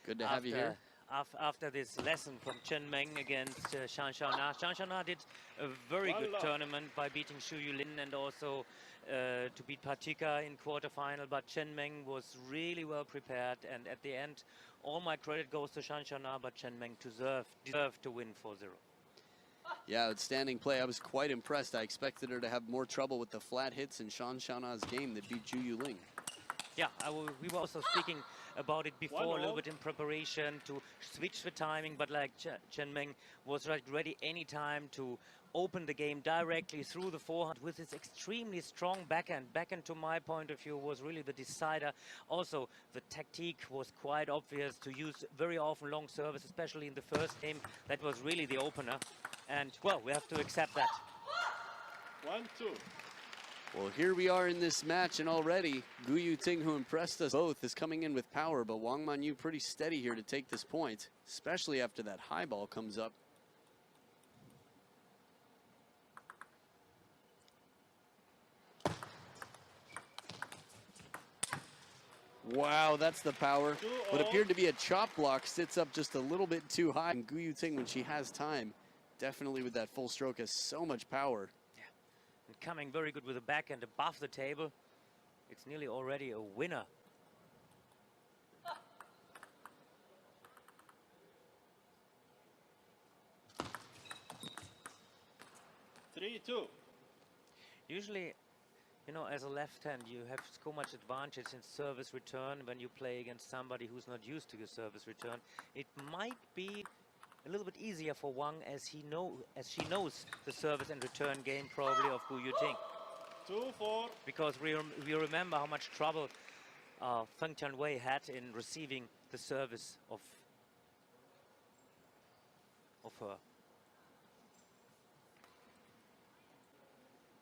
Good to have you here. After this lesson from Chen Meng against Shan Xiaona. Shan Xiaona did a very good tournament by beating Xu Yulin and also to beat Patika in quarterfinal. But Chen Meng was really well prepared, and at the end, all my credit goes to Shan Xiaona, but Chen Meng deserved to win 4-0. Yeah, outstanding play. I was quite impressed. I expected her to have more trouble with the flat hits in Shan Xiaona's game that beat Zhu Yuling. Yeah, we were also speaking about it before, a little bit in preparation to switch the timing, but like Chen Meng was ready anytime to open the game directly through the forehand with his extremely strong backhand. Backhand, to my point of view, was really the decider. Also, the tactique was quite obvious to use very often long service, especially in the first game. That was really the opener. And, well, we have to accept that. 1-2. Well, here we are in this match, and already Gu Yuting, who impressed us both, is coming in with power, but Wang Manyu pretty steady here to take this point, especially after that high ball comes up. Wow, that's the power. What appeared to be a chop block sits up just a little bit too high, and Gu Yuting, when she has time, definitely with that full stroke, has so much power. And coming very good with the backhand above the table. It's nearly already a winner. Usually, you know, as a left hand, you have so much advantage in service return when you play against somebody who's not used to your service return. It might be a little bit easier for Wang as she knows the service and return game probably of Gu Yuting. 2-4. Because we remember how much trouble Feng Tianwei had in receiving the service of her.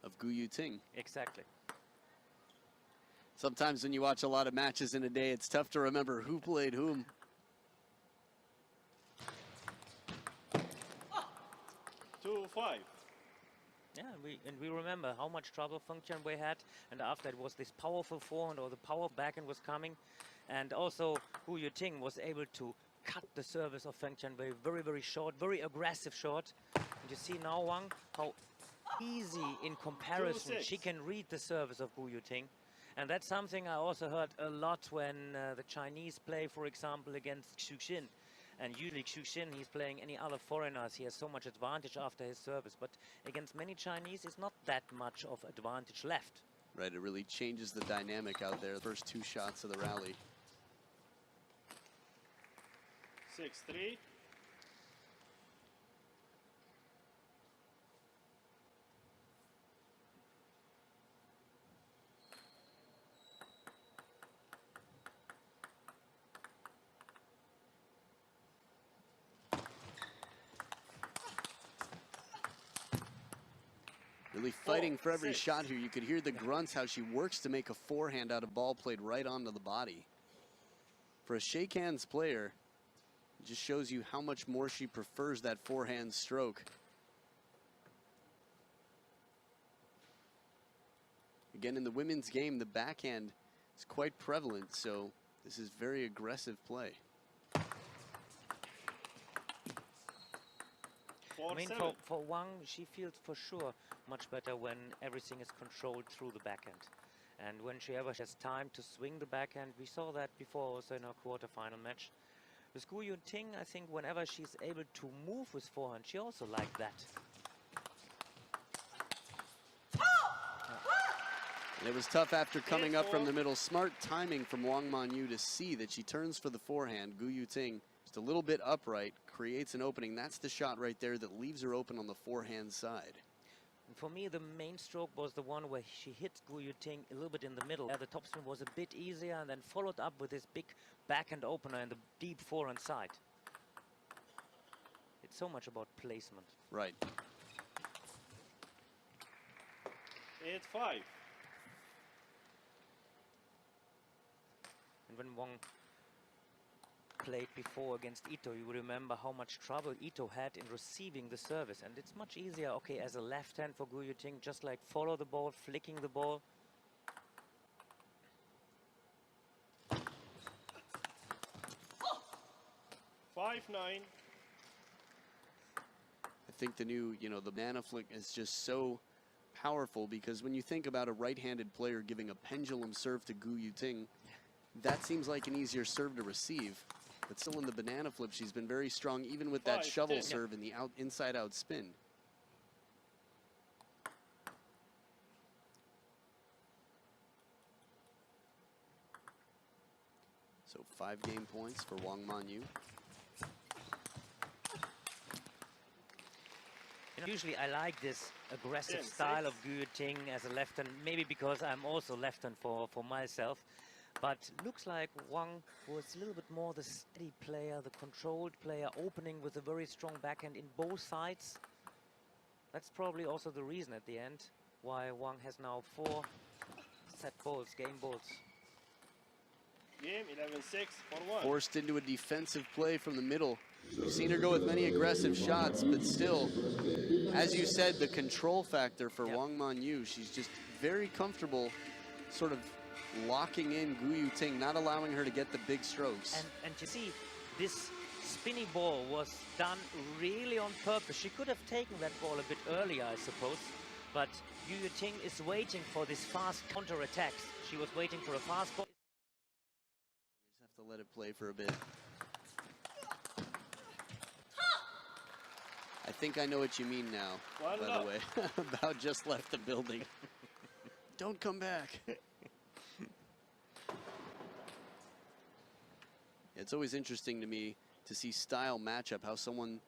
Of Gu Yuting. Exactly. Sometimes when you watch a lot of matches in a day, it's tough to remember who played whom. 2-5. Yeah, we remember how much trouble Feng Tianwei had, and after it was this powerful forehand or the power backhand was coming, and also Gu Yuting was able to cut the service of Feng Tianwei very, very short, very aggressive short. And you see now, Wang, how easy in comparison she can read the service of Gu Yuting. And that's something I also heard a lot when the Chinese play, for example, against Xu Xin. And usually Xu Xin, he's playing any other foreigners. He has so much advantage after his service. But against many Chinese, it's not that much of advantage left. Right, it really changes the dynamic out there. The first two shots of the rally. 6-3. Really fighting for every shot here. You could hear the grunts, how she works to make a forehand out of ball played right onto the body. For a shake hands player, it just shows you how much more she prefers that forehand stroke. Again, in the women's game, the backhand is quite prevalent, so this is very aggressive play. I mean, for Wang, she feels for sure much better when everything is controlled through the backhand. And when she ever has time to swing the backhand, we saw that before also in our quarterfinal match. With Gu Yuting, I think whenever she's able to move with forehand, she also liked that. And it was tough after coming up from the middle. Smart timing from Wang Manyu to see that she turns for the forehand. Gu Yuting just a little bit upright, creates an opening. That's the shot right there that leaves her open on the forehand side. And for me, the main stroke was the one where she hit Gu Yuting a little bit in the middle. The topspin was a bit easier, and then followed up with this big backhand opener in the deep forehand side. It's so much about placement. Right. 8-5. And when Wang played before against Ito, you remember how much trouble Ito had in receiving the service. And it's much easier, okay, as a left hand for Gu Yuting, just like follow the ball, flicking the ball. 5-9. I think the new, the banana flick is just so powerful, because when you think about a right-handed player giving a pendulum serve to Gu Yuting, that seems like an easier serve to receive. But still in the banana flip, she's been very strong, even with that 5-10. shovel serve in the inside-out spin. So 5 game points for Wang Manyu. Usually I like this aggressive 10-6. style of Gu Yuting as a left hand, maybe because I'm also left hand for myself. But looks like Wang was a little bit more the steady player, the controlled player, opening with a very strong backhand in both sides. That's probably also the reason at the end why Wang has now 4 set balls, game balls. Game 11-6 for 1. Forced into a defensive play from the middle. We've seen her go with many aggressive shots, but still, as you said, the control factor for Wang Manyu, she's just very comfortable sort of locking in Gu Yuting, not allowing her to get the big strokes. And you see, this spinny ball was done really on purpose. She could have taken that ball a bit earlier, I suppose, but Gu Yuting is waiting for this fast counter-attacks. She was waiting for a fast ball. Just have to let it play for a bit. I think I know what you mean now, by the way. About just left the building. Don't come back. It's always interesting to me to see style matchup, how someone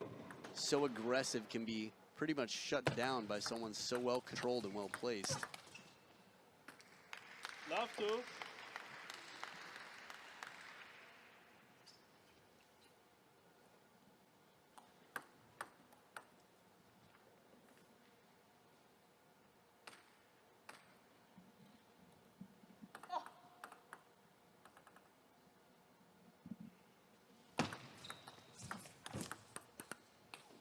so aggressive can be pretty much shut down by someone so well controlled and well placed. Love to.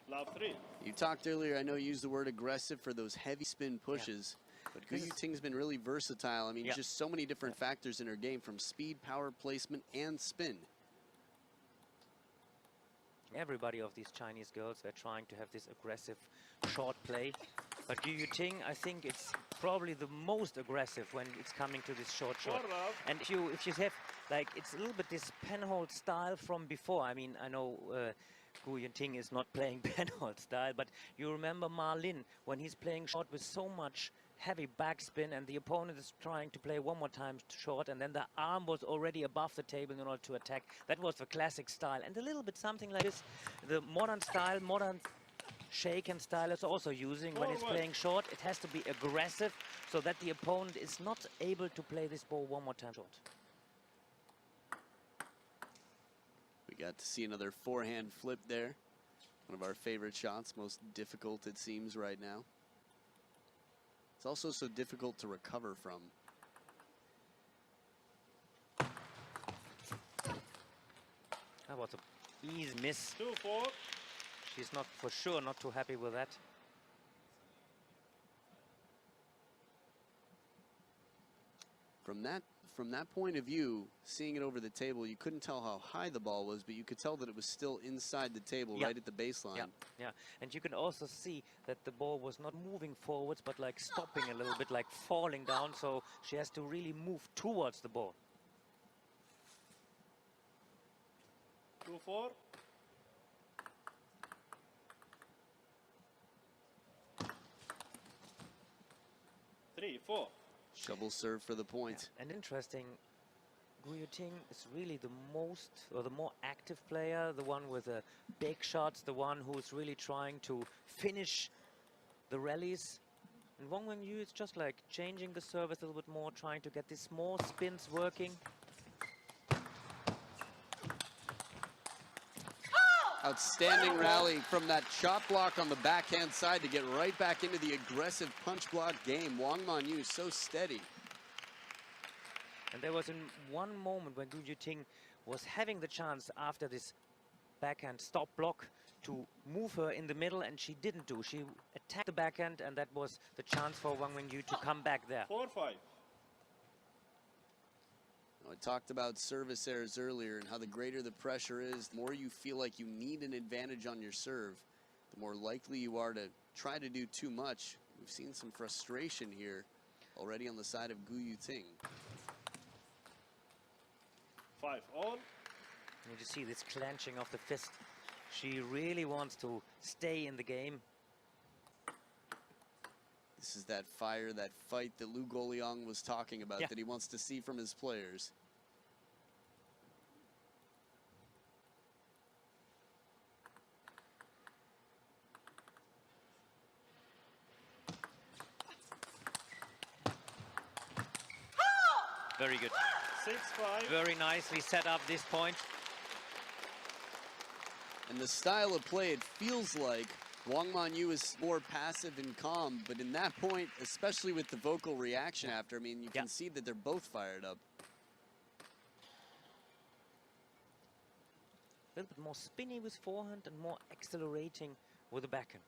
Love 3. You talked earlier, I know you used the word aggressive for those heavy spin pushes, but Gu Yuting's been really versatile. I mean, just so many different factors in her game, from speed, power, placement, and spin. Everybody of these Chinese girls, they're trying to have this aggressive short play. But Gu Yuting, I think it's probably the most aggressive when it's coming to this short shot. And if you have, like, it's a little bit this penhold style from before. I mean, I know Gu Yuting is not playing penhold style, but you remember Ma Lin, when he's playing short with so much heavy backspin and the opponent is trying to play one more time short, and then the arm was already above the table in order to attack. That was the classic style. And a little bit something like this, the modern style, modern shake and style is also using when it's playing short. It has to be aggressive so that the opponent is not able to play this ball one more time short. We got to see another forehand flip there. One of our favorite shots, most difficult it seems right now. It's also so difficult to recover from. That was an easy miss. 2-4. She's not, for sure, not too happy with that. From that point of view, seeing it over the table, you couldn't tell how high the ball was, but you could tell that it was still inside the table, right at the baseline. Yeah, and you can also see that the ball was not moving forwards, but like stopping a little bit, like falling down, so she has to really move towards the ball. 2-4. Three, 4. Shovel serve for the point. And interesting, Gu Yuting is really the most, or the more active player, the one with the big shots, the one who's really trying to finish the rallies. And Wang Manyu is just like changing the service a little bit more, trying to get these small spins working. Outstanding rally from that shot block on the backhand side to get right back into the aggressive punch block game. Wang Manyu so steady. And there was in one moment when Gu Yuting was having the chance after this backhand stop block to move her in the middle, and she didn't do. She attacked the backhand, and that was the chance for Wang Manyu to come back there. 4-5. I talked about service errors earlier and how the greater the pressure is, the more you feel like you need an advantage on your serve, the more likely you are to try to do too much. We've seen some frustration here already on the side of Yuting. 5 on. You just see this clenching of the fist. She really wants to stay in the game. This is that fire, that fight that Lu Goliang was talking about, that he wants to see from his players. Very good. 6-5. Very nicely set up this point. And the style of play, it feels like Wang Manyu is more passive and calm, but in that point, especially with the vocal reaction after, I mean, you can see that they're both fired up. A little bit more spinny with forehand and more accelerating with the backhand.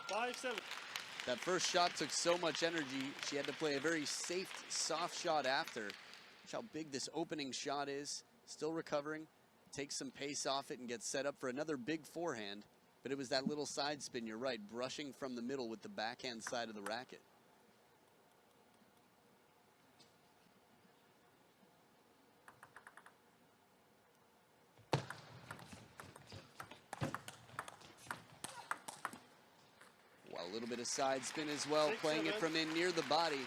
5-7. That first shot took so much energy, she had to play a very safe, soft shot after. Watch how big this opening shot is. Still recovering, takes some pace off it and gets set up for another big forehand. But it was that little side spin, you're right, brushing from the middle with the backhand side of the racket. Well, a little bit of side spin as well, playing it from in near the body.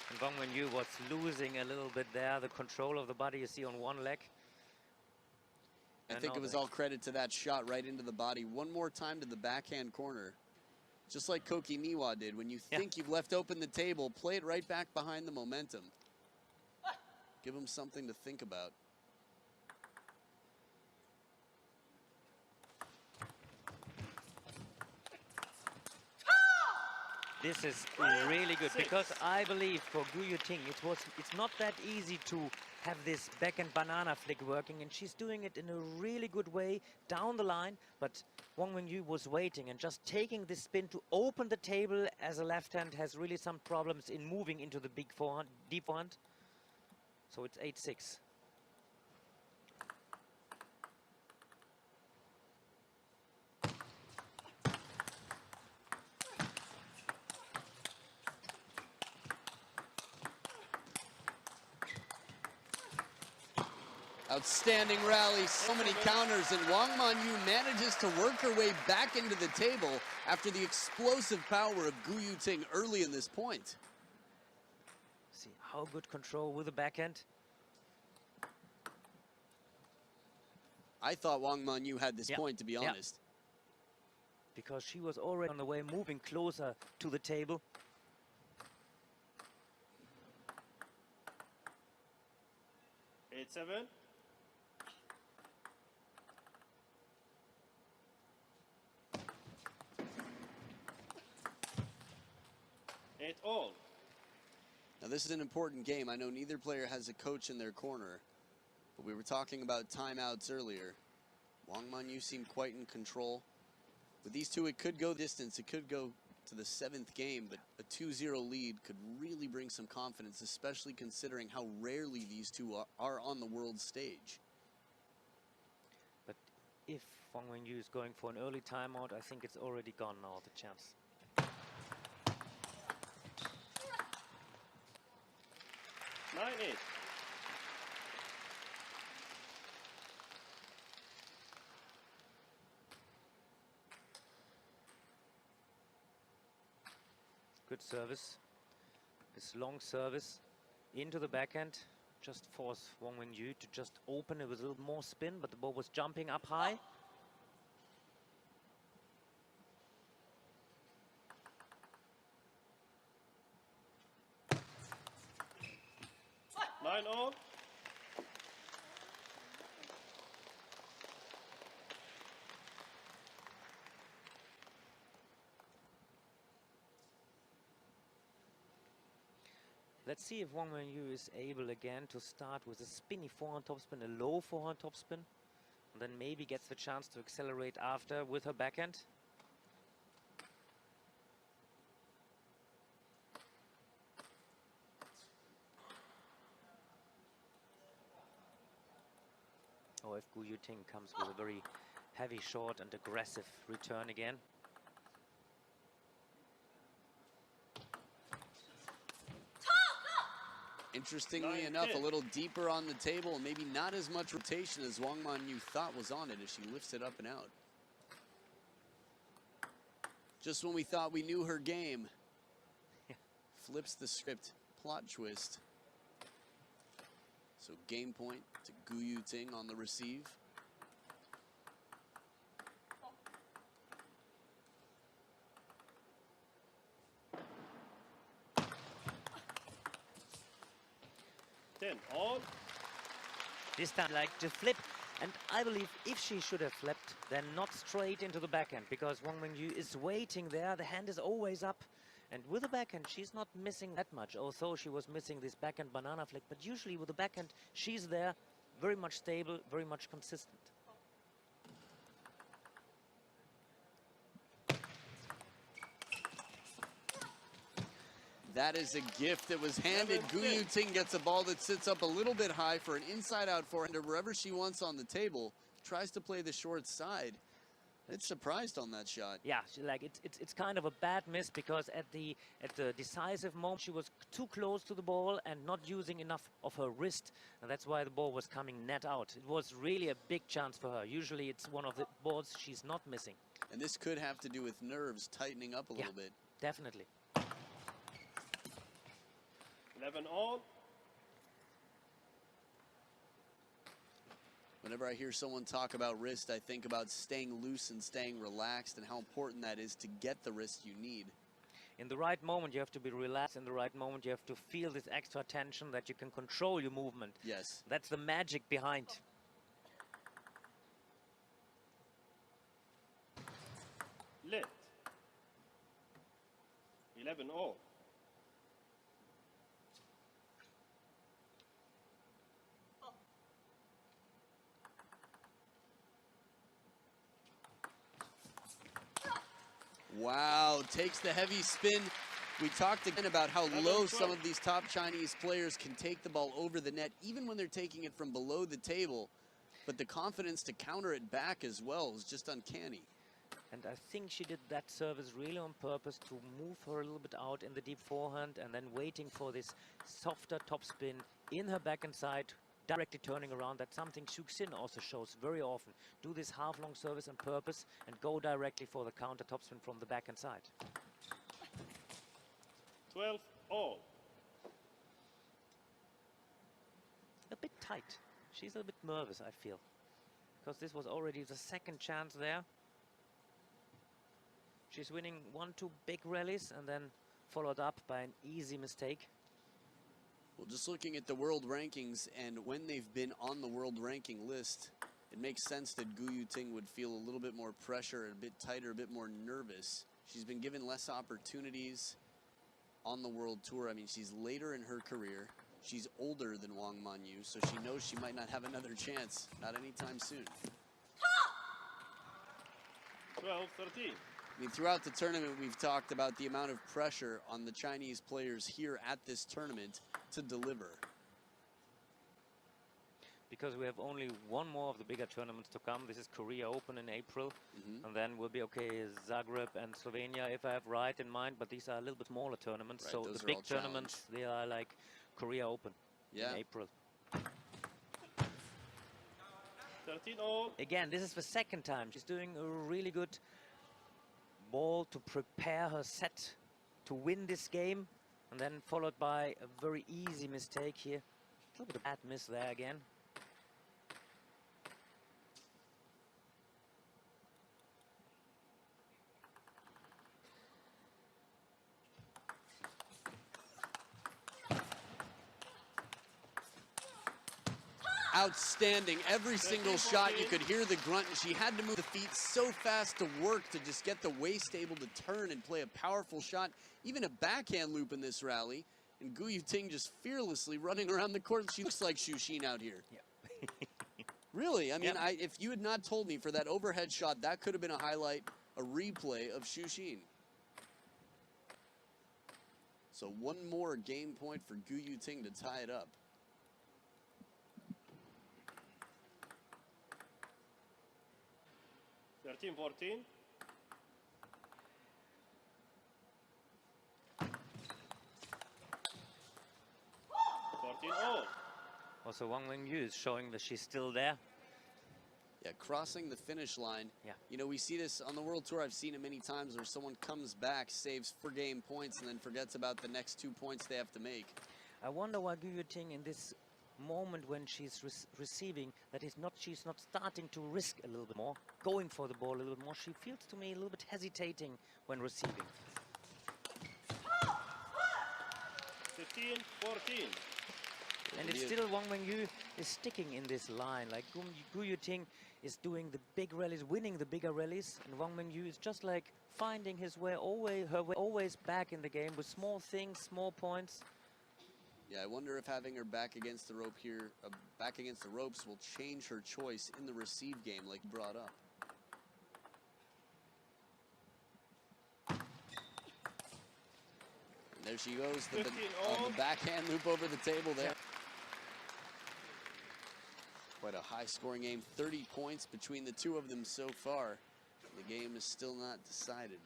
And Wang Manyu was losing a little bit there, the control of the body you see on one leg. I think it was all credit to that shot right into the body. One more time to the backhand corner. Just like Koki Niwa did. When you think you've left open the table, play it right back behind the momentum. Give them something to think about. This is really good because I believe for Yuting it's not that easy to have this backhand banana flick working, and she's doing it in a really good way down the line. But Wang Manyu was waiting and just taking this spin to open the table, as a left hand has really some problems in moving into the big forehand, deep forehand. So it's 8-6. Outstanding rally, so many counters, and Wang Manyu manages to work her way back into the table after the explosive power of Yuting early in this point. See how good control with the backhand. I thought Wang Manyu had this point, to be honest. Because she was already on the way, moving closer to the table. 8-7. 8-all. Now this is an important game. I know neither player has a coach in their corner, but we were talking about timeouts earlier. Wang Manyu seemed quite in control. With these two, it could go distance. It could go to the 7th game, but a 2-0 lead could really bring some confidence, especially considering how rarely these two are on the world stage. But if Wang Manyu is going for an early timeout, I think it's already gone now, the chance. 9-8. Good service. This long service into the backhand just forced Wang Manyu to just open it with a little more spin, but the ball was jumping up high. Nine all. Let's see if Wang Manyu is able again to start with a spinny forehand topspin, a low forehand topspin, and then maybe gets the chance to accelerate after with her backhand. Or if Gu Yuting comes with a very heavy, short and aggressive return again. Interestingly enough, a little deeper on the table, and maybe not as much rotation as Wang Manyu thought was on it as she lifts it up and out. Just when we thought we knew her game, flips the script, plot twist. So game point to Gu Yuting on the receive. All. This time like to flip, and I believe if she should have flipped, then not straight into the backhand, because Wang Manyu is waiting there, the hand is always up, and with the backhand she's not missing that much, although she was missing this backhand banana flick, but usually with the backhand she's there, very much stable, very much consistent. That is a gift that was handed. Gu Yuting gets a ball that sits up a little bit high for an inside-out forehand wherever she wants on the table. Tries to play the short side. It's surprised on that shot. Yeah, it's kind of a bad miss, because at the decisive moment she was too close to the ball and not using enough of her wrist, and that's why the ball was coming net out. It was really a big chance for her. Usually it's one of the balls she's not missing. And this could have to do with nerves tightening up a little bit. Definitely. 11 all. Whenever I hear someone talk about wrist, I think about staying loose and staying relaxed and how important that is to get the wrist you need. In the right moment you have to be relaxed. In the right moment you have to feel this extra tension that you can control your movement. Yes. That's the magic behind. Lit. 11 all. Wow, takes the heavy spin. We talked again about how low some of these top Chinese players can take the ball over the net, even when they're taking it from below the table. But the confidence to counter it back as well is just uncanny. And I think she did that service really on purpose to move her a little bit out in the deep forehand, and then waiting for this softer topspin in her backhand side, directly turning around. That's something Xuxin also shows very often. Do this half-long service on purpose and go directly for the counter topspin from the backhand side. 12 all. A bit tight. She's a bit nervous, I feel, because this was already the second chance there. She's winning 1-2 big rallies and then followed up by an easy mistake. Well, just looking at the world rankings and when they've been on the world ranking list, it makes sense that Gu Yuting would feel a little bit more pressure, a bit tighter, a bit more nervous. She's been given less opportunities on the world tour. I mean, she's later in her career. She's older than Wang Manyu, so she knows she might not have another chance, not anytime soon. 12-13. I mean, throughout the tournament, we've talked about the amount of pressure on the Chinese players here at this tournament to deliver. Because we have only one more of the bigger tournaments to come. This is Korea Open in April. And then we'll be Zagreb and Slovenia, if I have right in mind. But these are a little bit smaller tournaments. Right, so the big tournaments, they are like Korea Open in April. 13 all. Again, this is the second time. She's doing a really good ball to prepare her set to win this game, and then followed by a very easy mistake here. A little bit of bad miss there again. Outstanding. Every single shot, you could hear the grunt, and she had to move the feet so fast to work to just get the waist able to turn and play a powerful shot, even a backhand loop in this rally. And Gu Yuting just fearlessly running around the court. She looks like Xuxin out here. Yeah. Really, I mean, if you had not told me for that overhead shot, that could have been a highlight, a replay of Xuxin. So one more game point for Gu Yuting to tie it up. 13-14. Also, Wang Wenyu is showing that she's still there. Yeah, crossing the finish line. Yeah. You know, we see this on the World Tour. I've seen it many times where someone comes back, saves 4-game points, and then forgets about the next 2 points they have to make. I wonder why Yuting in this moment when she's receiving, she's not starting to risk a little bit more, going for the ball a little bit more. She feels to me a little bit hesitating when receiving. 15-14. And it's still Wang Wenyu is sticking in this line. Like Gu Yuting is doing the big rallies, winning the bigger rallies, and Wang Wenyu is just like finding her way always back in the game with small things, small points. Yeah, I wonder if having her back against the rope here, back against the ropes, will change her choice in the receive game, like you brought up. And there she goes, the backhand loop over the table there. Quite a high-scoring game, 30 points between the two of them so far. The game is still not decided.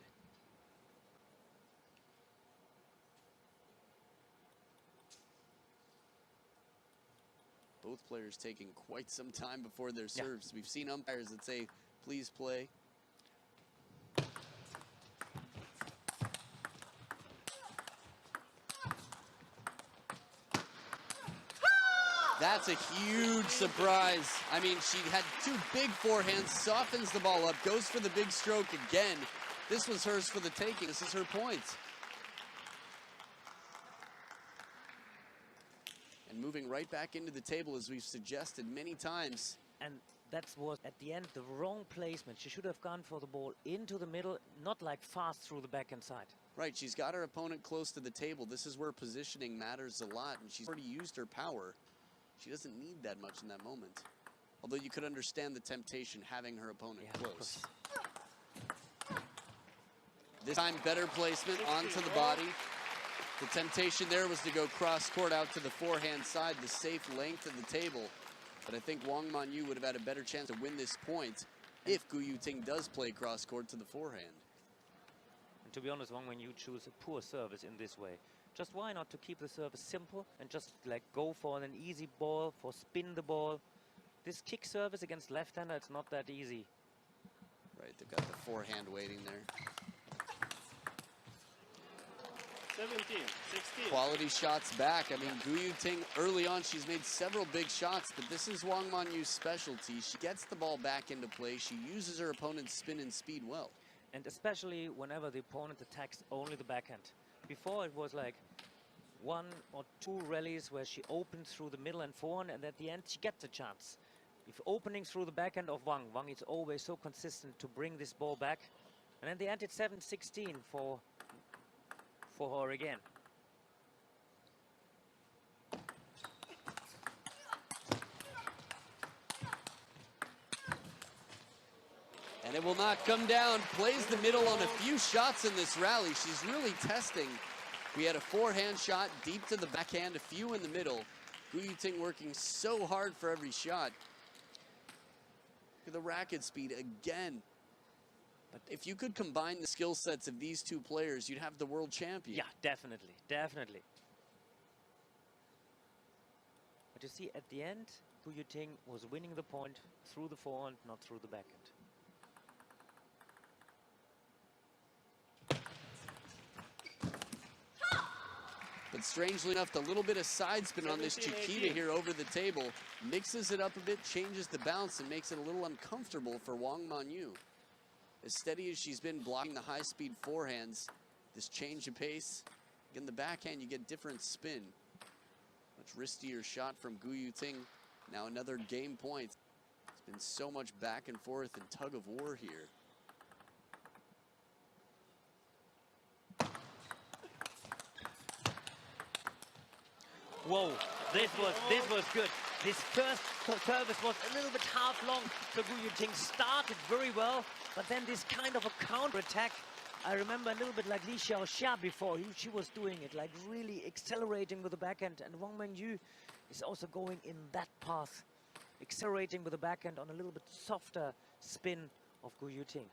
Both players taking quite some time before their serves. We've seen umpires that say, please play. That's a huge surprise. I mean, she had two big forehands, softens the ball up, goes for the big stroke again. This was hers for the taking. This is her point. And moving right back into the table, as we've suggested many times. And that was, at the end, the wrong placement. She should have gone for the ball into the middle, not like fast through the backhand side. Right, she's got her opponent close to the table. This is where positioning matters a lot, and she's already used her power. She doesn't need that much in that moment. Although you could understand the temptation having her opponent close. This time, better placement onto the body. The temptation there was to go cross-court out to the forehand side, the safe length of the table. But I think Wang Manyu would have had a better chance to win this point if Gu Yuting does play cross-court to the forehand. And to be honest, Wang Wenyu chose a poor service in this way. Just why not to keep the service simple and just like go for an easy ball, for spin the ball. This kick service against left-hander, it's not that easy. Right, they've got the forehand waiting there. 17-16. Quality shots back. I mean, Gu Yuting, early on, she's made several big shots, but this is Wang Manyu's specialty. She gets the ball back into play. She uses her opponent's spin and speed well. And especially whenever the opponent attacks only the backhand. Before it was like 1 or 2 rallies where she opened through the middle and forehand, and at the end she gets a chance. If opening through the backhand of Wang is always so consistent to bring this ball back. And in the end it's 7-16 for her again. And it will not come down. Plays the middle on a few shots in this rally. She's really testing. We had a forehand shot deep to the backhand, a few in the middle. Gu Yuting working so hard for every shot. Look at the racket speed again. But if you could combine the skill sets of these two players, you'd have the world champion. Yeah, definitely, definitely. But you see, at the end, Gu Yuting was winning the point through the forehand, not through the backhand. But strangely enough, the little bit of side spin on this Chiquita here over the table mixes it up a bit, changes the bounce, and makes it a little uncomfortable for Wang Manyu. As steady as she's been blocking the high-speed forehands, this change of pace, in the backhand you get different spin. Much riskier shot from Gu Yuting. Now another game point. It's been so much back and forth and tug of war here. Whoa, this was good. This first service was a little bit half long, so Gu Yuting started very well, but then this kind of a counter-attack, I remember a little bit like Li Xiaoxia before. She was doing it, like really accelerating with the backhand, and Wang Manyu is also going in that path, accelerating with the backhand on a little bit softer spin of Gu Yuting.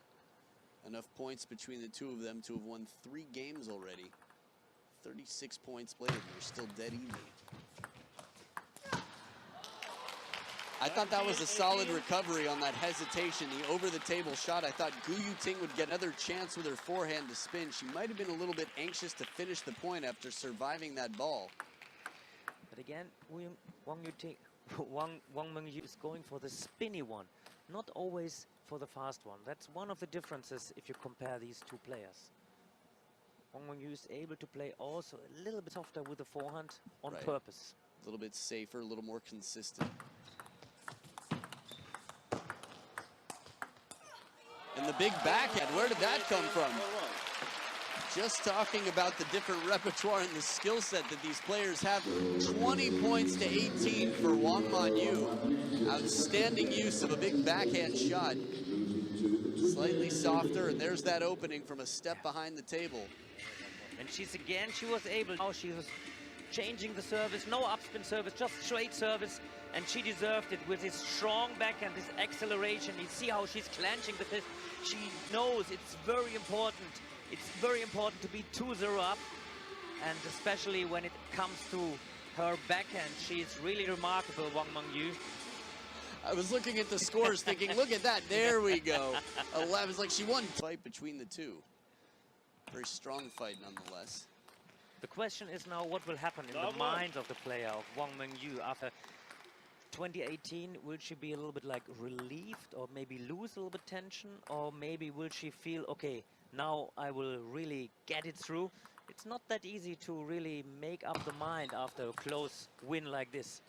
Enough points between the two of them to have won 3 games already. 36 points played, and they're still dead even. I thought that was a solid recovery on that hesitation. The over-the-table shot. I thought Gu Yuting would get another chance with her forehand to spin. She might have been a little bit anxious to finish the point after surviving that ball. But again, Wang Manyu is going for the spinny one, not always for the fast one. That's one of the differences if you compare these two players. Wang Manyu is able to play also a little bit softer with the forehand on purpose. A little bit safer, a little more consistent. And the big backhand, where did that come from? Just talking about the different repertoire and the skill set that these players have. 20 points to 18 for Wang Manyu. Outstanding use of a big backhand shot. Slightly softer, and there's that opening from a step behind the table. And she was able, now she was changing the service, no upspin service, just straight service. And she deserved it with this strong backhand, this acceleration. You see how she's clenching the fist. She knows it's very important. It's very important to be 2-0 up. And especially when it comes to her backhand, she's really remarkable, Wang Manyu. I was looking at the scores thinking, look at that, there we go. 11, it's like she won. Fight between the two. Very strong fight nonetheless. The question is now what will happen in the mind of the player, of Wang Manyu, after 2018. Will she be a little bit like relieved, or maybe lose a little bit tension, or maybe will she feel, okay, now I will really get it through? It's not that easy to really make up the mind after a close win like this.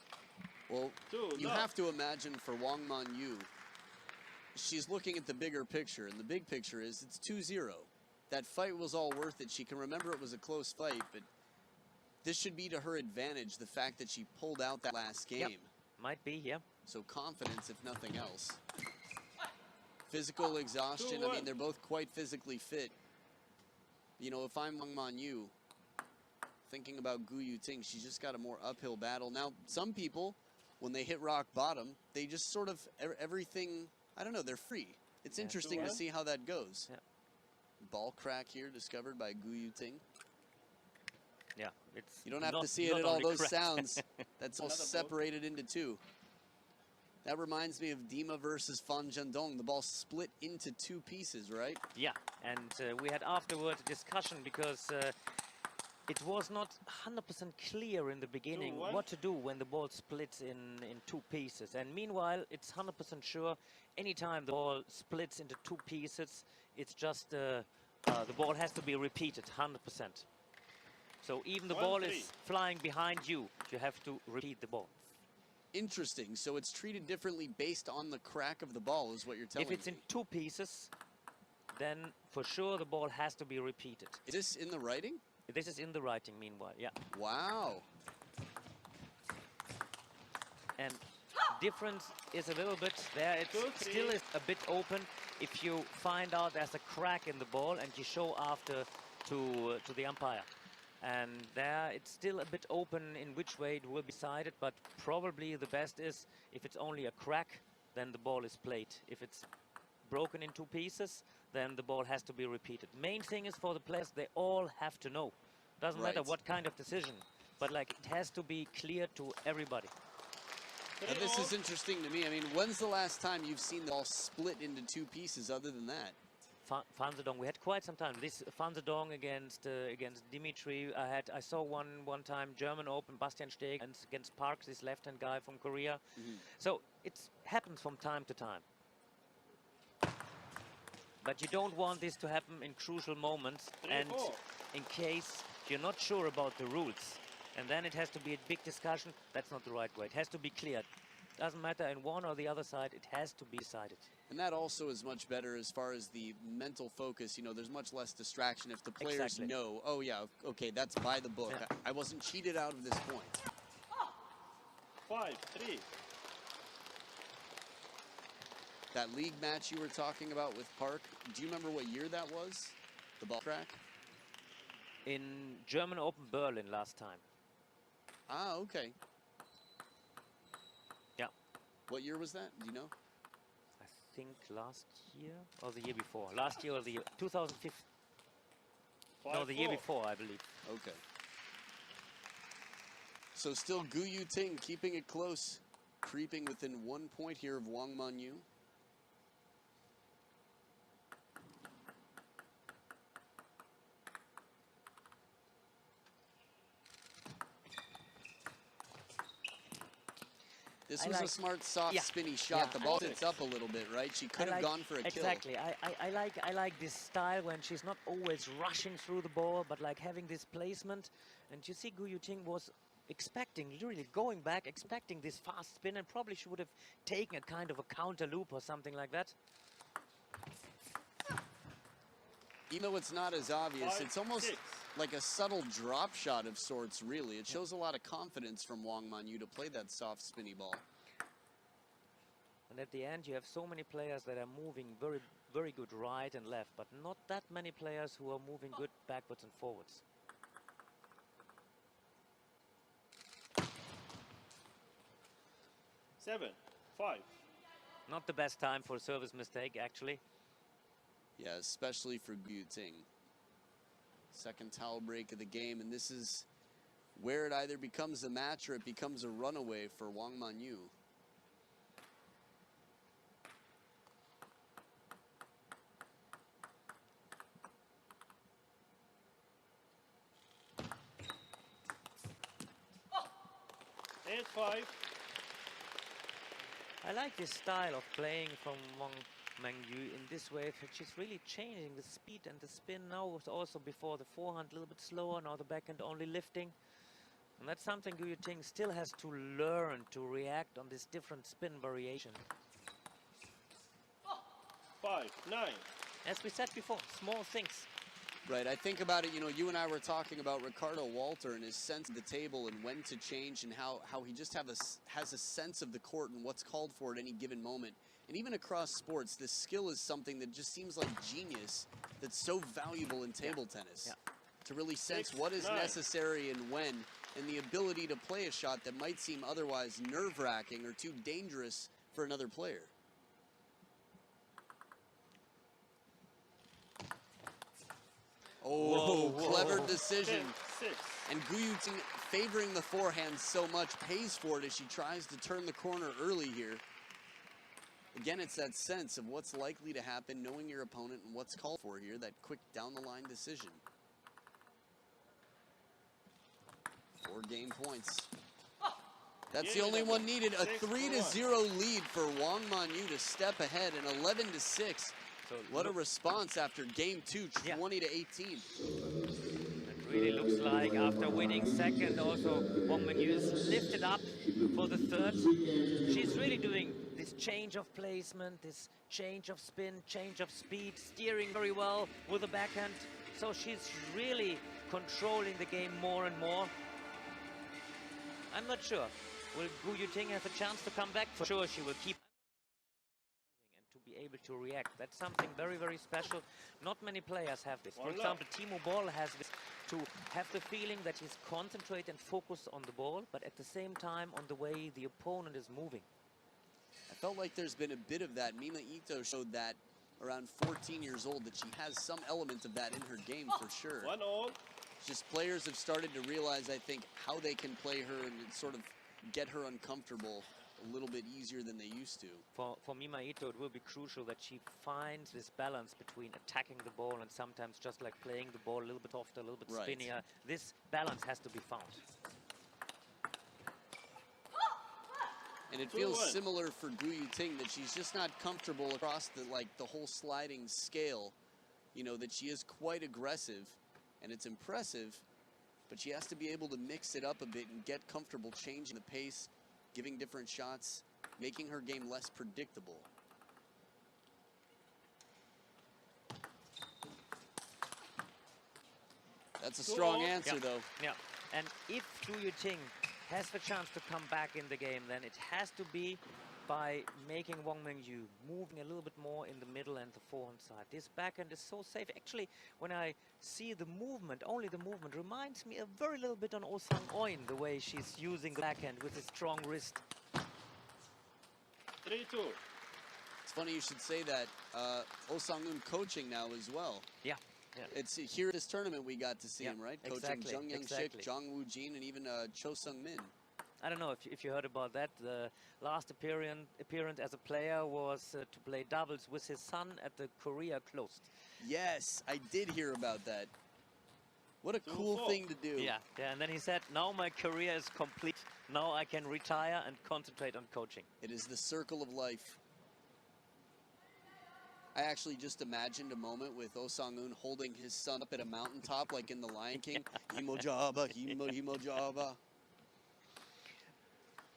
Well, you have to imagine for Wang Manyu, she's looking at the bigger picture, and the big picture is it's 2-0. That fight was all worth it. She can remember it was a close fight, but this should be to her advantage, the fact that she pulled out that last game. Yep. Might be, yeah. So confidence, if nothing else. Physical exhaustion, I mean, they're both quite physically fit. You know, if I'm Wang Manyu, thinking about Gu Yuting, she's just got a more uphill battle. Now, some people, when they hit rock bottom, they just sort of, everything, I don't know, they're free. It's interesting to see how that goes. Yeah. Ball crack here discovered by Gu Yuting. Yeah, it's you don't have to see it at all those sounds. That's all separated into two. That reminds me of Dima versus Fan Jiandong. The ball split into 2 pieces, right? Yeah, and we had afterward a discussion because it was not 100% clear in the beginning what to do when the ball splits in 2 pieces. And meanwhile, it's 100% sure anytime the ball splits into 2 pieces, it's just the ball has to be repeated 100%. So even the ball is flying behind you, you have to repeat the ball. Interesting. So it's treated differently based on the crack of the ball, is what you're telling me. If it's in 2 pieces, then for sure the ball has to be repeated. Is this in the writing? This is in the writing, meanwhile, yeah. Wow. And difference is a little bit there. It still is a bit open. If you find out there's a crack in the ball and you show after to the umpire. And there it's still a bit open in which way it will be decided, but probably the best is if it's only a crack, then the ball is played. If it's broken in 2 pieces, then the ball has to be repeated. Main thing is for the players, they all have to know. Doesn't matter what kind of decision, but like it has to be clear to everybody. And this is interesting to me. I mean, when's the last time you've seen the ball split into 2 pieces other than that? Fan Zedong, we had quite some time. This Fan Zedong against Dimitri. I saw one time German Open, Bastian Steg, and against Park, this left-hand guy from Korea. So it happens from time to time. But you don't want this to happen in crucial moments, and in case you're not sure about the rules, and then it has to be a big discussion. That's not the right way. It has to be cleared. Doesn't matter in one or the other side, it has to be decided. And that also is much better as far as the mental focus. You know, there's much less distraction if the players know, oh yeah, okay, that's by the book. Yeah. I wasn't cheated out of this point. 5-3. That league match you were talking about with Park, do you remember what year that was? The ball crack? In German Open Berlin last time. Ah, okay. Yeah. What year was that? Do you know? I think last year or the year before. Last year or the year 2015. No, the year before, I believe. Okay. So still Gu Yuting keeping it close, creeping within 1 point here of Wang Manyu. This was a smart, soft, spinny shot. The ball sits up a little bit, right? She could have gone for a kill. Exactly. I like this style when she's not always rushing through the ball, but like having this placement. And you see Gu Yuting was expecting, really going back, expecting this fast spin, and probably she would have taken a kind of a counter loop or something like that. Even though it's not as obvious, it's almost like a subtle drop shot of sorts, really. It shows a lot of confidence from Wang Manyu to play that soft, spinny ball. And at the end, you have so many players that are moving very, very good right and left, but not that many players who are moving good backwards and forwards. Seven, 5. Not the best time for a service mistake, actually. Yeah, especially for Gu Yuting. Second towel break of the game, and this is where it either becomes a match or it becomes a runaway for Wang Manyu. Eight, 5. I like this style of playing from Wang Manyu in this way. She's really changing the speed and the spin now. Was also before the forehand a little bit slower, now the backhand only lifting. And that's something Gu Yuting still has to learn to react on this different spin variation. 5, 9. As we said before, small things. Right, I think about it, you know, you and I were talking about Ricardo Walter and his sense of the table and when to change and how he just has a sense of the court and what's called for at any given moment. And even across sports, this skill is something that just seems like genius that's so valuable in table tennis. To really sense what is necessary and when, and the ability to play a shot that might seem otherwise nerve-wracking or too dangerous for another player. Oh, whoa, clever decision. 10, 6. And Gu Yuting favoring the forehand so much pays for it as she tries to turn the corner early here. Again, it's that sense of what's likely to happen, knowing your opponent and what's called for here, that quick down-the-line decision. 4 game points. That's the only one needed. A 3-0 lead for Wang Manyu to step ahead, and 11-6. So what a response after game 2, 20-18. It really looks like after winning second, also Wang Manyu is lifted up for the third. She's really doing this change of placement, this change of spin, change of speed, steering very well with the backhand. So she's really controlling the game more and more. I'm not sure. Will Gu Yuting have a chance to come back? For sure she will keep moving and to be able to react. That's something very, very special. Not many players have this. For example, Timo Boll has this, to have the feeling that he's concentrate and focus on the ball, but at the same time on the way the opponent is moving. I felt like there's been a bit of that. Mima Ito showed that around 14 years old, that she has some element of that in her game for sure. 1-all. Just players have started to realize, I think, how they can play her and sort of get her uncomfortable a little bit easier than they used to. For Mima Ito, it will be crucial that she finds this balance between attacking the ball and sometimes just like playing the ball a little bit softer, a little bit spinnier. This balance has to be found. And it feels similar for Gu Yuting, that she's just not comfortable across the whole sliding scale. You know, that she is quite aggressive, and it's impressive, but she has to be able to mix it up a bit and get comfortable changing the pace, giving different shots, making her game less predictable. That's a strong answer, though. Yeah, and if Gu Yuting has the chance to come back in the game, then it has to be by making Wang Manyu moving a little bit more in the middle and the forehand side. This backhand is so safe. Actually, when I see the movement, only the movement, reminds me a very little bit on Oh Sang-eun, the way she's using the backhand with a strong wrist. 3-2. It's funny you should say that. Oh Sang-un coaching now as well. Yeah. Yeah. It's here at this tournament we got to see him, right? Coaching exactly, Jung Young exactly. Shik, Jong Woo Jin, and even Cho Sung Min. I don't know if you heard about that. The last appearance as a player was to play doubles with his son at the Korea Closed. Yes, I did hear about that. What a cool thing to do. Yeah, yeah. And then he said, now my career is complete. Now I can retire and concentrate on coaching. It is the circle of life. I actually just imagined a moment with Oh Sang-un holding his son up at a mountaintop like in The Lion King. Himojaba, Himojaba.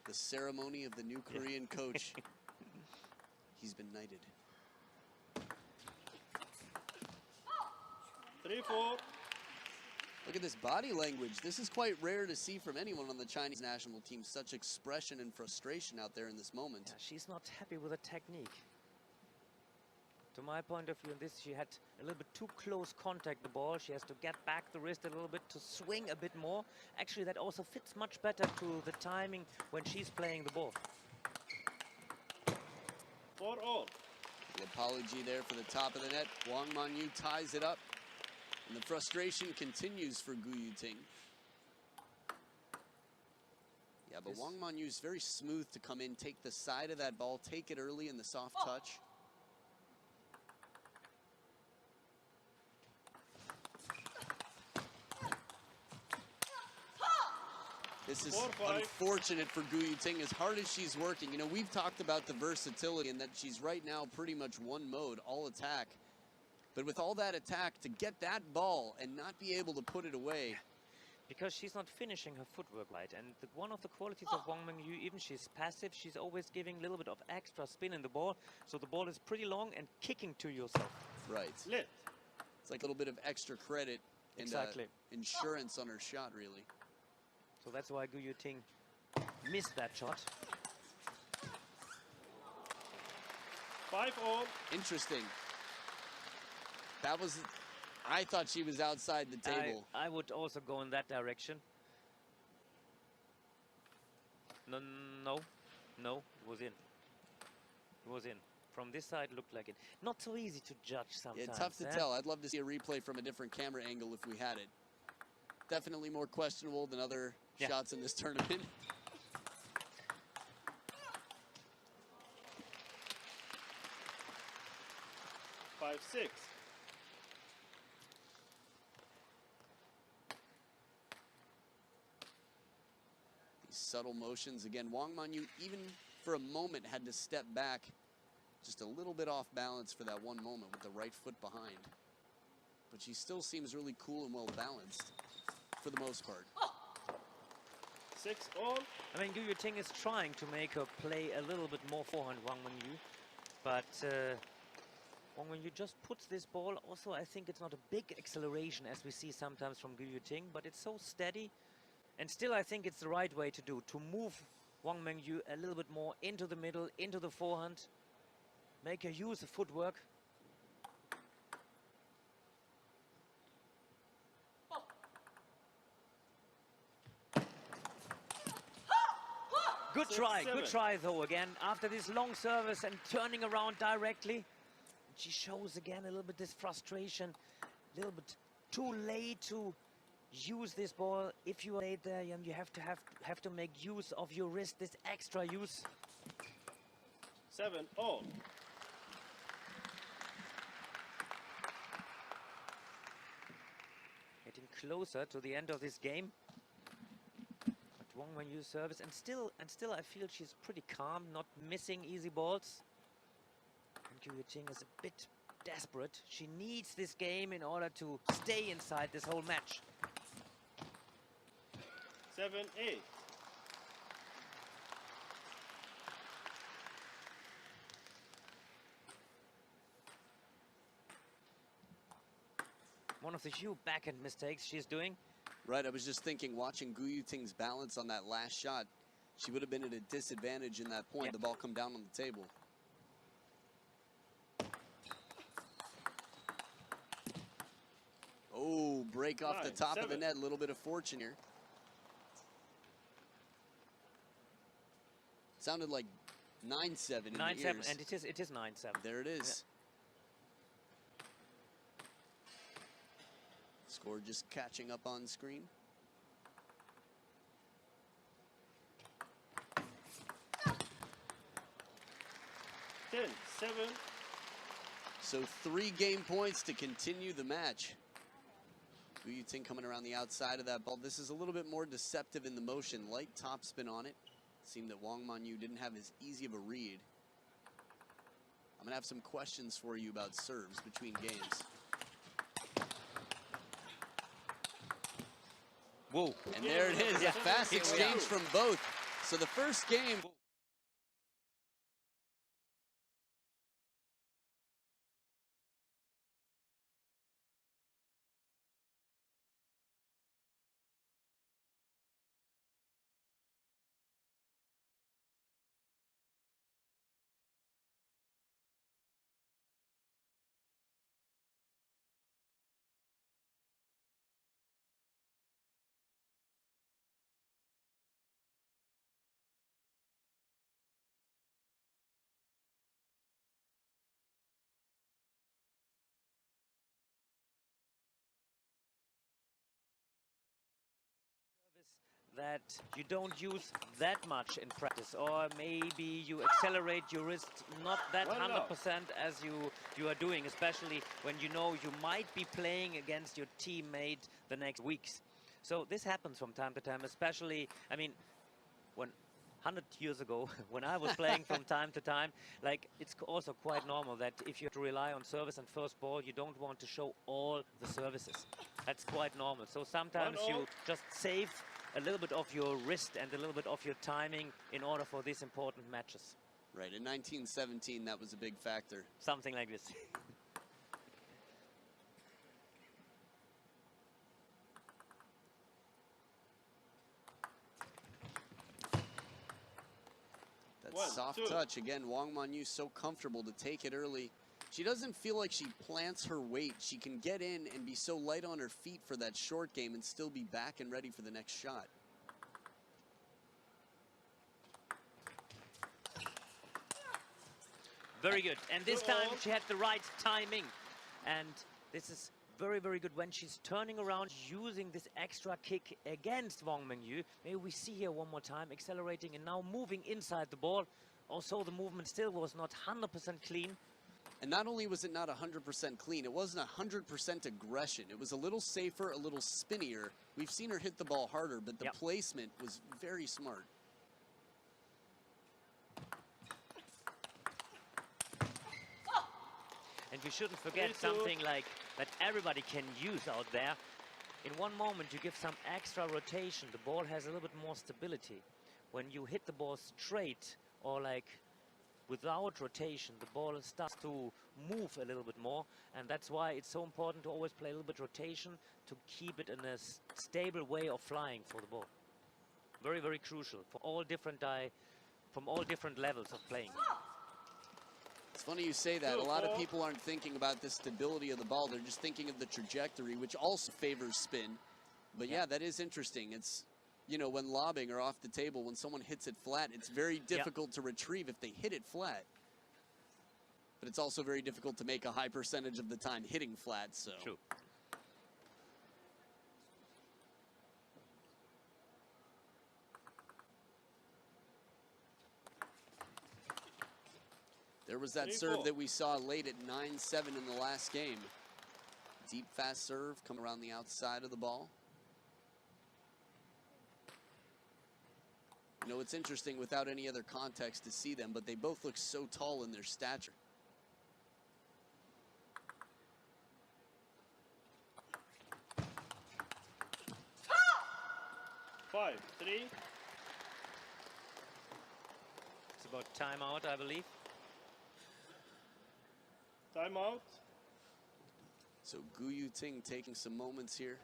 The ceremony of the new Korean coach. He's been knighted. 3-4. Look at this body language. This is quite rare to see from anyone on the Chinese national team. Such expression and frustration out there in this moment. Yeah, she's not happy with the technique. To my point of view, this she had a little bit too close contact the ball. She has to get back the wrist a little bit to swing a bit more. Actually, that also fits much better to the timing when she's playing the ball. 4-all. The apology there for the top of the net. Wang Manyu ties it up. And the frustration continues for Gu Yuting. Yeah, but Wang Manyu is very smooth to come in, take the side of that ball, take it early in the soft touch. This is unfortunate for Gu Yuting. As hard as she's working, you know, we've talked about the versatility and that she's right now pretty much one mode, all attack. But with all that attack, to get that ball and not be able to put it away. Because she's not finishing her footwork right. And one of the qualities of Wang Manyu, even she's passive, she's always giving a little bit of extra spin in the ball. So the ball is pretty long and kicking to yourself. Right. Lit. It's like a little bit of extra credit and Exactly. Insurance on her shot, really. So that's why Gu Yuting missed that shot. 5-all. Interesting. That was, I thought she was outside the table. I would also go in that direction. No, it was in. It was in. From this side, looked like it. Not so easy to judge sometimes. Yeah, tough to tell. I'd love to see a replay from a different camera angle if we had it. Definitely more questionable than other shots in this tournament. Five, 6. These subtle motions. Again, Wang Manyu, even for a moment, had to step back just a little bit off balance for that one moment with the right foot behind. But she still seems really cool and well balanced for the most part. 6-all. I mean, Gu Yuting is trying to make her play a little bit more forehand, Wang Manyu. But Wang Manyu just puts this ball. Also, I think it's not a big acceleration as we see sometimes from Gu Yuting, but it's so steady. And still, I think it's the right way to do, to move Wang Manyu a little bit more into the middle, into the forehand. Make her use the footwork. Good try though again. After this long service and turning around directly. She shows again a little bit this frustration. A little bit too late to use this ball. If you are late there, you have to make use of your wrist, this extra use. 7-all. Getting closer to the end of this game. But Wang Manyu service, and still I feel she's pretty calm, not missing easy balls. And Gu Yuting is a bit desperate. She needs this game in order to stay inside this whole match. 7-8. One of the few backhand mistakes she's doing. Right, I was just thinking, watching Gu Yuting's balance on that last shot, she would have been at a disadvantage in that point. The ball come down on the table. Oh, break off the top of the net. A little bit of fortune here. Sounded like 9-7 in the 9-7, ears. and it is 9-7. There it is. Score just catching up on screen. Ten, 7. So 3 game points to continue the match. Yuting coming around the outside of that ball. This is a little bit more deceptive in the motion. Light topspin on it. Seemed that Manyu didn't have as easy of a read. I'm gonna have some questions for you about serves between games. Whoa. And there it is, a fast exchange from both. So the first game. That you don't use that much in practice, or maybe you accelerate your wrist not that 100% as you are doing, especially when you know you might be playing against your teammate the next weeks. So this happens from time to time, especially, I mean, when 100 years ago, when I was playing from time to time, like, it's also quite normal that if you have to rely on service and first ball, you don't want to show all the services. That's quite normal. So sometimes you just save a little bit of your wrist and a little bit of your timing in order for these important matches. Right, in 1917, that was a big factor. Something like this. That soft touch, again, Manyu so comfortable to take it early. She doesn't feel like she plants her weight. She can get in and be so light on her feet for that short game and still be back and ready for the next shot. Very good. And this time she had the right timing. And this is very, very good when she's turning around, using this extra kick against Manyu. Maybe we see here one more time, accelerating and now moving inside the ball. Also, the movement still was not 100% clean. And not only was it not 100% clean, it wasn't 100% aggression. It was a little safer, a little spinnier. We've seen her hit the ball harder, but the placement was very smart. And we shouldn't forget something like that everybody can use out there. In one moment, you give some extra rotation. The ball has a little bit more stability. When you hit the ball straight or like without rotation, the ball starts to move a little bit more, and that's why it's so important to always play a little bit rotation to keep it in a stable way of flying for the ball. Very, very crucial for all different from all different levels of playing. It's funny you say that. A lot of people aren't thinking about the stability of the ball. They're just thinking of the trajectory, which also favors spin. But yeah, that is interesting. It's, you know, when lobbing or off the table, when someone hits it flat, it's very difficult to retrieve if they hit it flat. But it's also very difficult to make a high percentage of the time hitting flat, so. True. There was that serve that we saw late at 9-7 in the last game. Deep, fast serve, come around the outside of the ball. You know, it's interesting without any other context to see them, but they both look so tall in their stature. Five, 3. It's about timeout, I believe. Timeout. So Yuting taking some moments here.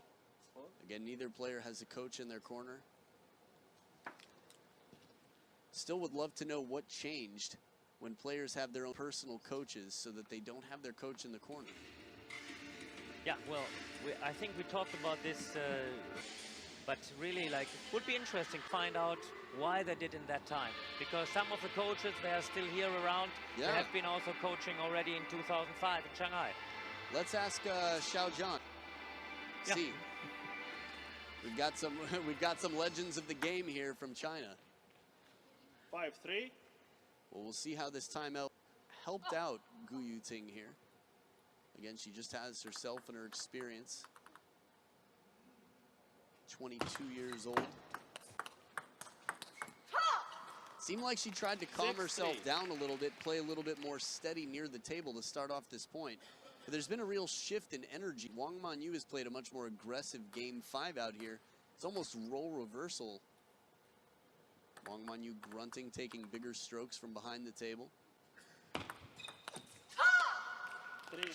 Again, neither player has a coach in their corner. Still would love to know what changed when players have their own personal coaches so that they don't have their coach in the corner. Yeah, well, I think we talked about this, but really, like, it would be interesting to find out why they did in that time. Because some of the coaches, they are still here around. Yeah. They have been also coaching already in 2005 in Shanghai. Let's ask Xiaojian. Yeah. See, we've got some legends of the game here from China. 5-3. Well, we'll see how this timeout helped out Gu Yuting here. Again, she just has herself and her experience. 22 years old. Seemed like she tried to calm 6-3. herself down a little bit, play a little bit more steady near the table to start off this point. But there's been a real shift in energy. Wang Manyu has played a much more aggressive game 5 out here. It's almost role reversal. Wang Manyu grunting, taking bigger strokes from behind the table.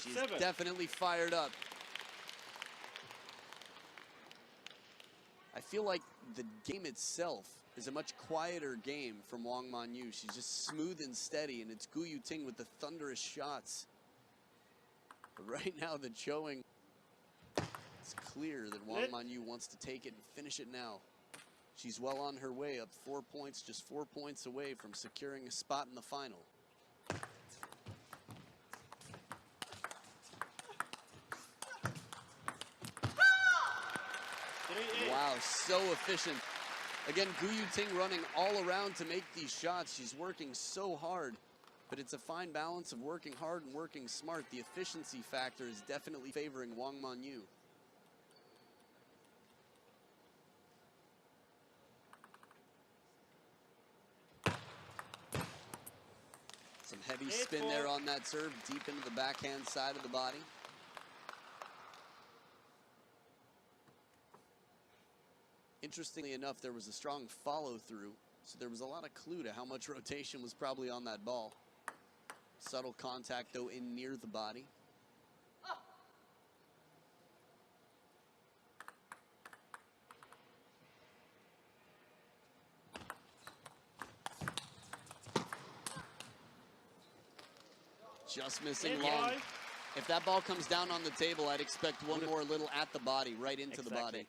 She's 3-7. definitely fired up. I feel like the game itself is a much quieter game from Wang Manyu. She's just smooth and steady, and it's Gu Yuting with the thunderous shots. But right now, the showing, it's clear that Wang Manyu wants to take it and finish it now. She's well on her way, up 4 points, just 4 points away from securing a spot in the final. Wow, so efficient. Again, Gu Yuting running all around to make these shots. She's working so hard, but it's a fine balance of working hard and working smart. The efficiency factor is definitely favoring Wang Manyu. Some heavy spin there on that serve, deep into the backhand side of the body. Interestingly enough, there was a strong follow-through, so there was a lot of clue to how much rotation was probably on that ball. Subtle contact, though, in near the body. Just missing long. If that ball comes down on the table, I'd expect one more little at the body, right into the body.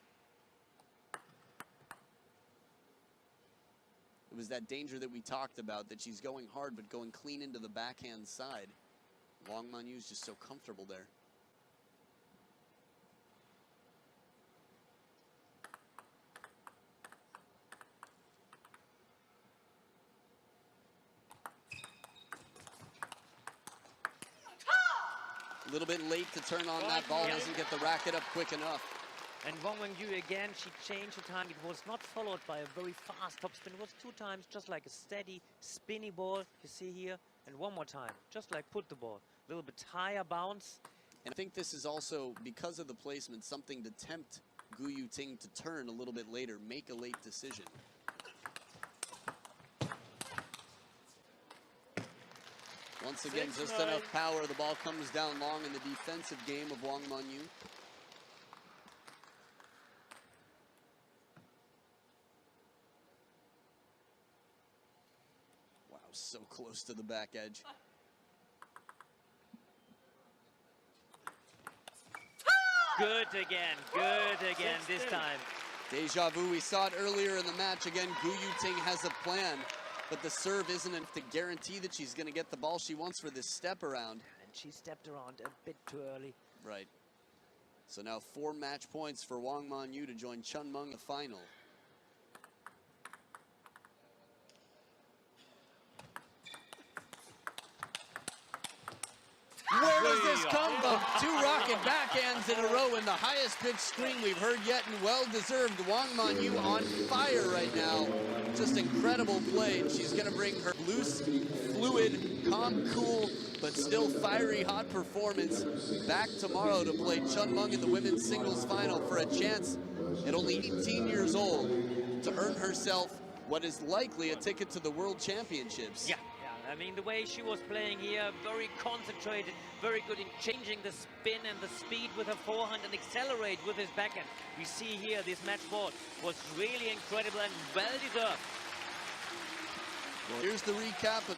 It was that danger that we talked about, that she's going hard but going clean into the backhand side. Wang Manyu's just so comfortable there. A little bit late to turn on that ball, doesn't get the racket up quick enough. And Wang Manyu again, she changed the time. It was not followed by a very fast topspin. It was 2 times just like a steady, spinny ball, you see here. And one more time, just like put the ball. A little bit higher bounce. And I think this is also, because of the placement, something to tempt Gu Yuting to turn a little bit later, make a late decision. Once again, just enough power. The ball comes down long in the defensive game of Wang Manyu. Wow, so close to the back edge. Good again this time. Deja vu, we saw it earlier in the match. Again, Gu Yuting has a plan, but the serve isn't enough to guarantee that she's going to get the ball she wants for this step around. And she stepped around a bit too early. Right. So now 4 match points for Wang Manyu to join Chen Meng in the final. Where does this come from? 2 rocket backhands in a row in the highest pitch screen we've heard yet, and well-deserved. Wang Manyu on fire right now. Just incredible play. She's going to bring her loose, fluid, calm, cool, but still fiery hot performance back tomorrow to play Chen Meng in the women's singles final for a chance at only 18 years old to earn herself what is likely a ticket to the World Championships. Yeah. I mean, the way she was playing here, very concentrated, very good in changing the spin and the speed with her forehand and accelerate with his backhand. We see here this match ball was really incredible and well deserved. Well, here's the recap of